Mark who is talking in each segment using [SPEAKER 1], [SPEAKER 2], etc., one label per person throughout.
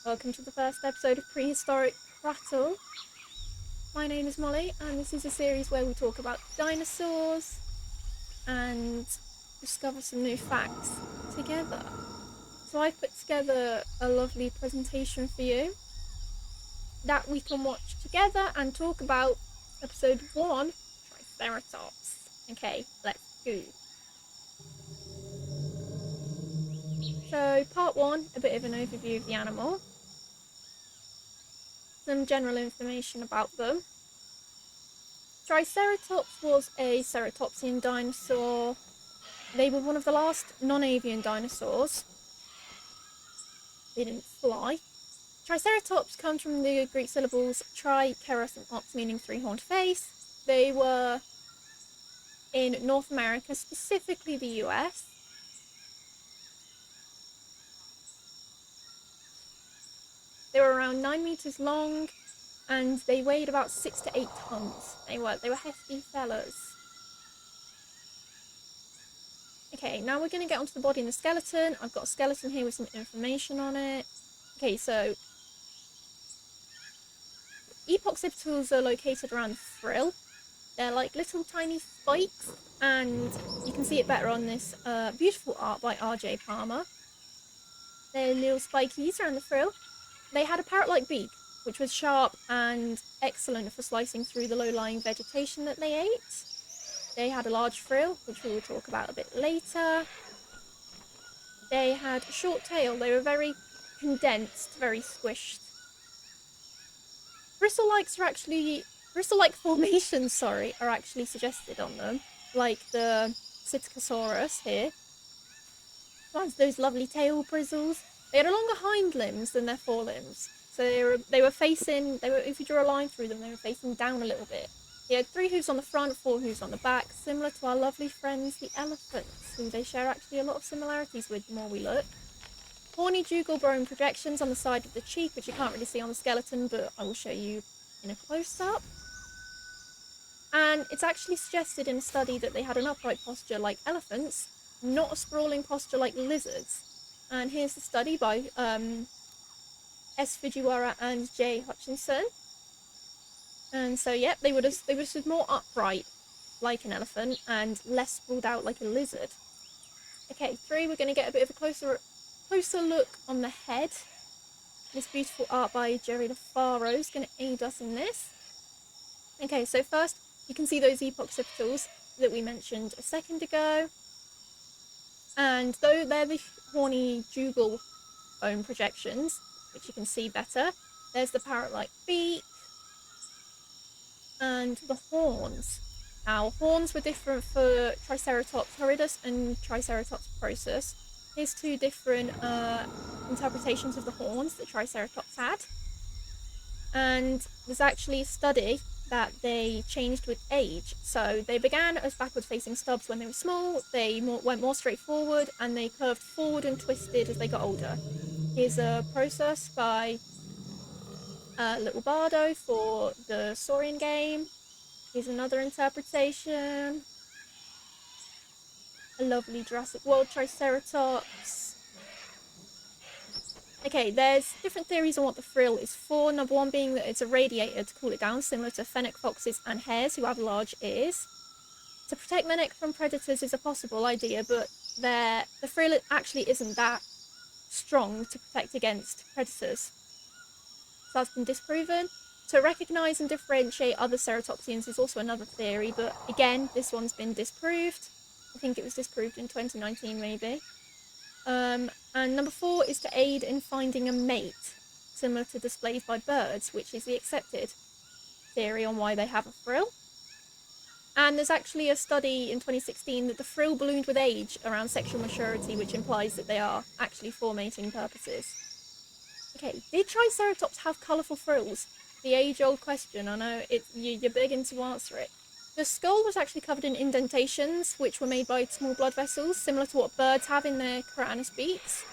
[SPEAKER 1] Welcome to the first episode of Prehistoric Prattle. My name is Molly, and this is a series where we talk about dinosaurs and discover some new facts together. So I've put together a lovely presentation for you that we can watch together and talk about episode 1, Triceratops. Okay, let's go. So part 1, a bit of an overview of the animal. Some general information about them. Triceratops was a ceratopsian dinosaur. They were one of the last non-avian dinosaurs. They didn't fly. Triceratops comes from the Greek syllables tri, keras, and ops, meaning three-horned face. They were in North America, specifically the US. They were around 9 meters long, and they weighed about 6 to 8 tons. They were hefty fellas. Okay, now we're going to get onto the body and the skeleton. I've got a skeleton here with some information on it. Okay, so epoccipitals are located around the frill. They're like little tiny spikes, and you can see it better on this beautiful art by R.J. Palmer. They're little spikies around the frill. They had a parrot-like beak, which was sharp and excellent for slicing through the low-lying vegetation that they ate. They had a large frill, which we will talk about a bit later. They had a short tail. They were very condensed, very squished. Bristle-like formations, are actually suggested on them, like the Psittacosaurus here. Those lovely tail bristles. They had a longer hind limbs than their forelimbs, so they were facing. If you draw a line through them, they were facing down a little bit. They had 3 hooves on the front, 4 hooves on the back, similar to our lovely friends the elephants, who they share actually a lot of similarities with the more we look. Horny jugal bone projections on the side of the cheek, which you can't really see on the skeleton, but I will show you in a close-up. And it's actually suggested in a study that they had an upright posture like elephants, not a sprawling posture like lizards. And here's the study by S. Fujiwara and J. Hutchinson. And so, yep, they would have stood more upright like an elephant and less sprawled out like a lizard. Okay, 3, we're going to get a bit of a closer look on the head. This beautiful art by Jerry LaFaro is going to aid us in this. Okay, so first, you can see those epoccipitals that we mentioned a second ago. And though they're the horny jugal bone projections, which you can see better, there's the parrot-like beak and the horns. Now, horns were different for Triceratops horridus and Triceratops prorsus. Here's 2 different interpretations of the horns that Triceratops had. And there's actually a study that they changed with age. So they began as backward-facing stubs when they were small, they went more straight forward, and they curved forward and twisted as they got older. Here's a process by Little Bardo for the Saurian game. Here's another interpretation. A lovely Jurassic World Triceratops. Okay, there's different theories on what the frill is for. Number 1 being that it's a radiator to cool it down, similar to fennec foxes and hares who have large ears. To protect the neck from predators is a possible idea, but the frill actually isn't that strong to protect against predators. So that's been disproven. To recognise and differentiate other ceratopsians is also another theory, but again, this one's been disproved. I think it was disproved in 2019 maybe. And number 4 is to aid in finding a mate, similar to displays by birds, which is the accepted theory on why they have a frill. And there's actually a study in 2016 that the frill ballooned with age around sexual maturity, which implies that they are actually for mating purposes. Okay, did Triceratops have colourful frills? The age-old question. I know you're begging to answer it. The skull was actually covered in indentations, which were made by small blood vessels, similar to what birds have in their keratinous beaks.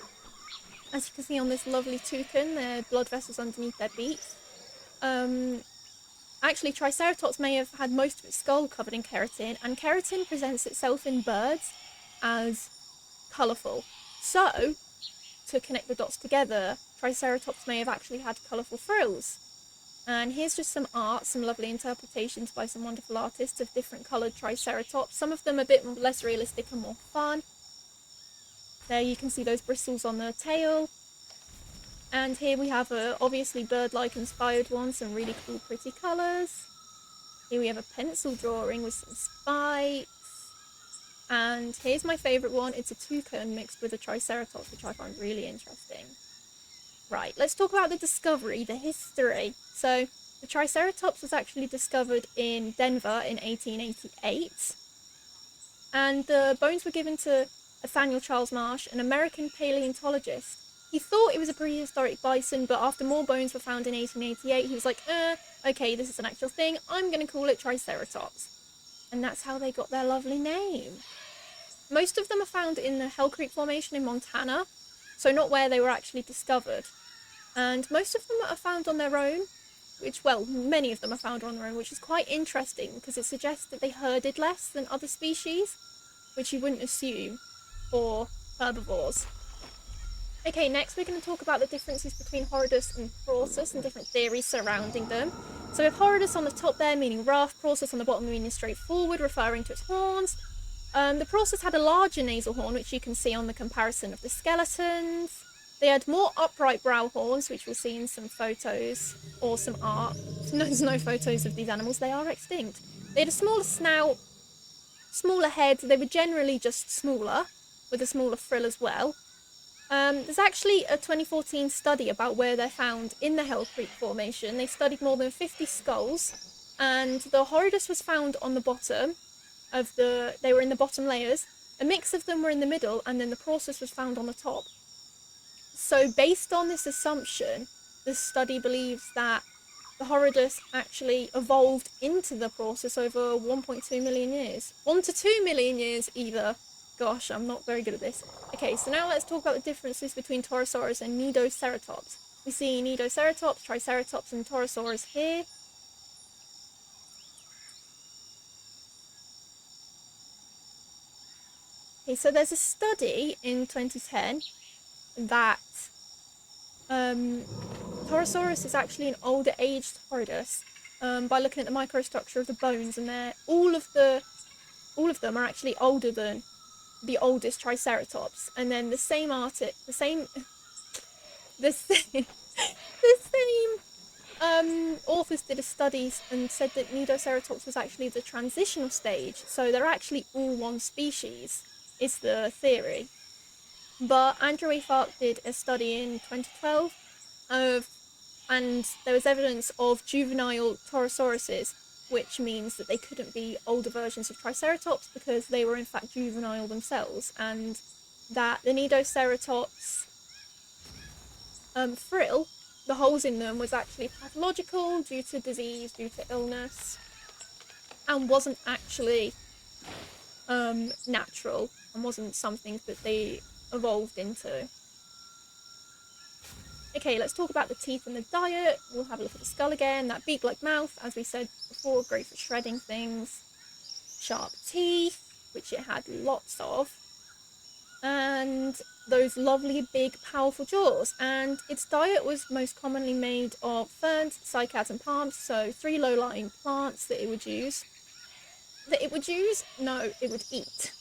[SPEAKER 1] As you can see on this lovely toucan, there are blood vessels underneath their beaks. Actually, Triceratops may have had most of its skull covered in keratin, and keratin presents itself in birds as colourful. So, to connect the dots together, Triceratops may have actually had colourful frills. And here's just some art, some lovely interpretations by some wonderful artists of different coloured Triceratops. Some of them a bit less realistic and more fun. There you can see those bristles on the tail. And here we have a obviously bird-like inspired one, some really cool pretty colours. Here we have a pencil drawing with some spikes. And here's my favourite one. It's a toucan mixed with a Triceratops, which I find really interesting. Right, let's talk about the discovery, the history. So, the Triceratops was actually discovered in Denver in 1888. And the bones were given to Nathaniel Charles Marsh, an American paleontologist. He thought it was a prehistoric bison, but after more bones were found in 1888, he was like, okay, this is an actual thing. I'm going to call it Triceratops. And that's how they got their lovely name. Most of them are found in the Hell Creek Formation in Montana, so not where they were actually discovered. And most of them are found on their own, many of them are found on their own, which is quite interesting because it suggests that they herded less than other species, which you wouldn't assume for herbivores. Okay, next we're going to talk about the differences between Horridus and Prorsus and different theories surrounding them. So we have Horridus on the top there, meaning rough, Prorsus on the bottom, meaning straightforward, referring to its horns. The Prorsus had a larger nasal horn, which you can see on the comparison of the skeletons. They had more upright brow horns, which we'll see in some photos or some art. There's no photos of these animals, they are extinct. They had a smaller snout, smaller head, they were generally just smaller, with a smaller frill as well. There's actually a 2014 study about where they're found in the Hell Creek Formation. They studied more than 50 skulls, and the Horridus was found on the bottom of they were in the bottom layers. A mix of them were in the middle, and then the Prorsus was found on the top. So based on this assumption, this study believes that the Horridus actually evolved into the Prorsus over 1.2 million years. 1 to 2 million years either. Gosh, I'm not very good at this. Okay, so now let's talk about the differences between Torosaurus and Nedoceratops. We see Nedoceratops, Triceratops, and Torosaurus here. Okay, so there's a study in 2010 that Torosaurus is actually an older aged Horridus by looking at the microstructure of the bones, and all of them are actually older than the oldest Triceratops. And then the same authors did a study and said that Nedoceratops was actually the transitional stage, so they're actually all one species, is the theory. But Andrew E. Fark did a study in 2012 and there was evidence of juvenile Torosauruses, which means that they couldn't be older versions of Triceratops because they were in fact juvenile themselves, and that the Nedoceratops frill, the holes in them, was actually pathological due to disease, due to illness, and wasn't actually natural, and wasn't something that they evolved into. Okay, let's talk about the teeth and the diet. We'll have a look at the skull again. That beak-like mouth, as we said before, great for shredding things. Sharp teeth, which it had lots of. And those lovely, big, powerful jaws. And its diet was most commonly made of ferns, cycads, and palms. So 3 low-lying plants that it would use. No, it would eat.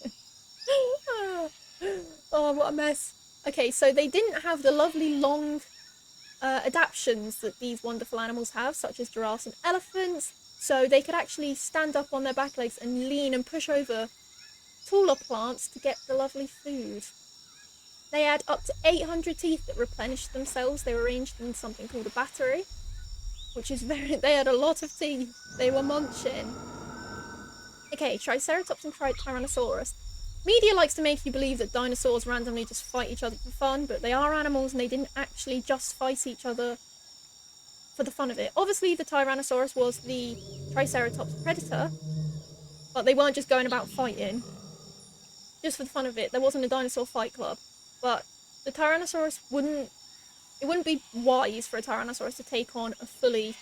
[SPEAKER 1] Oh, what a mess. Okay, so they didn't have the lovely long adaptations that these wonderful animals have, such as giraffes and elephants, so they could actually stand up on their back legs and lean and push over taller plants to get the lovely food. They had up to 800 teeth that replenished themselves. They were arranged in something called a battery, which is they had a lot of teeth. They were munching. Okay, Triceratops and Tyrannosaurus. Media likes to make you believe that dinosaurs randomly just fight each other for fun, but they are animals and they didn't actually just fight each other for the fun of it. Obviously, the Tyrannosaurus was the Triceratops predator, but they weren't just going about fighting just for the fun of it. There wasn't a dinosaur fight club, but the Tyrannosaurus wouldn't be wise for a Tyrannosaurus to take on a fully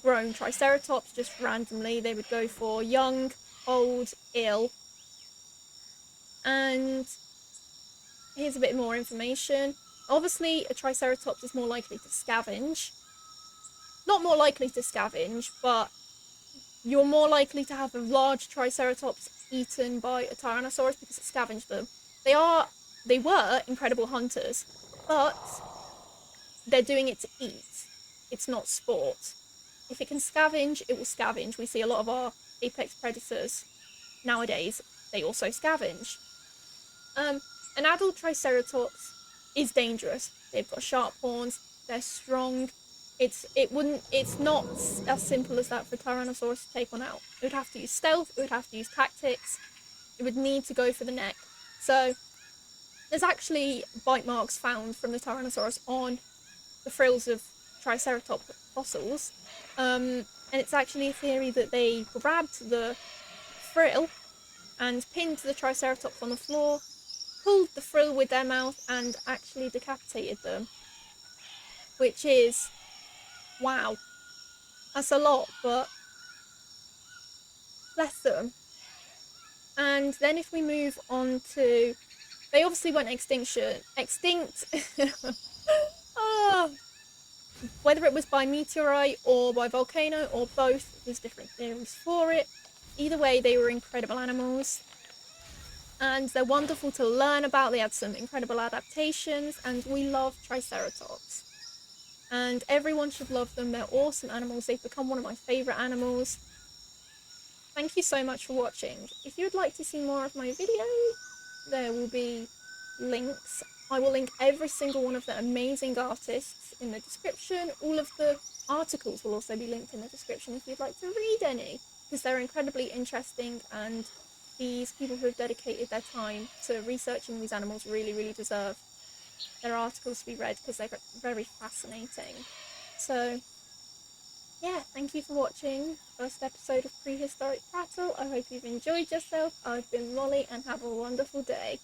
[SPEAKER 1] grown Triceratops just randomly. They would go for young, old, ill. And here's a bit more information. Obviously, a Triceratops is more likely to scavenge. Not more likely to scavenge, but you're more likely to have a large Triceratops eaten by a Tyrannosaurus because it scavenged them. They were incredible hunters, but they're doing it to eat. It's not sport. If it can scavenge, it will scavenge. We see a lot of our apex predators nowadays, they also scavenge. An adult Triceratops is dangerous. They've got sharp horns, they're strong. It's not as simple as that for Tyrannosaurus to take one out. It would have to use stealth, it would have to use tactics, it would need to go for the neck. So there's actually bite marks found from the Tyrannosaurus on the frills of Triceratops fossils. And it's actually a theory that they grabbed the frill and pinned the Triceratops on the floor, pulled the frill with their mouth, and actually decapitated them. Which is, wow, that's a lot, but bless them. And then if we move on to, they obviously went extinct. Oh, whether it was by meteorite or by volcano or both, there's different theories for it. Either way, they were incredible animals. And they're wonderful to learn about. They had some incredible adaptations, and we love Triceratops. And everyone should love them. They're awesome animals. They've become one of my favourite animals. Thank you so much for watching. If you'd like to see more of my videos, there will be links. I will link every single one of the amazing artists in the description. All of the articles will also be linked in the description if you'd like to read any, because they're incredibly interesting, and these people who have dedicated their time to researching these animals really, really deserve their articles to be read because they're very fascinating. So yeah, thank you for watching the first episode of Prehistoric Prattle. I hope you've enjoyed yourself. I've been Molly, and have a wonderful day.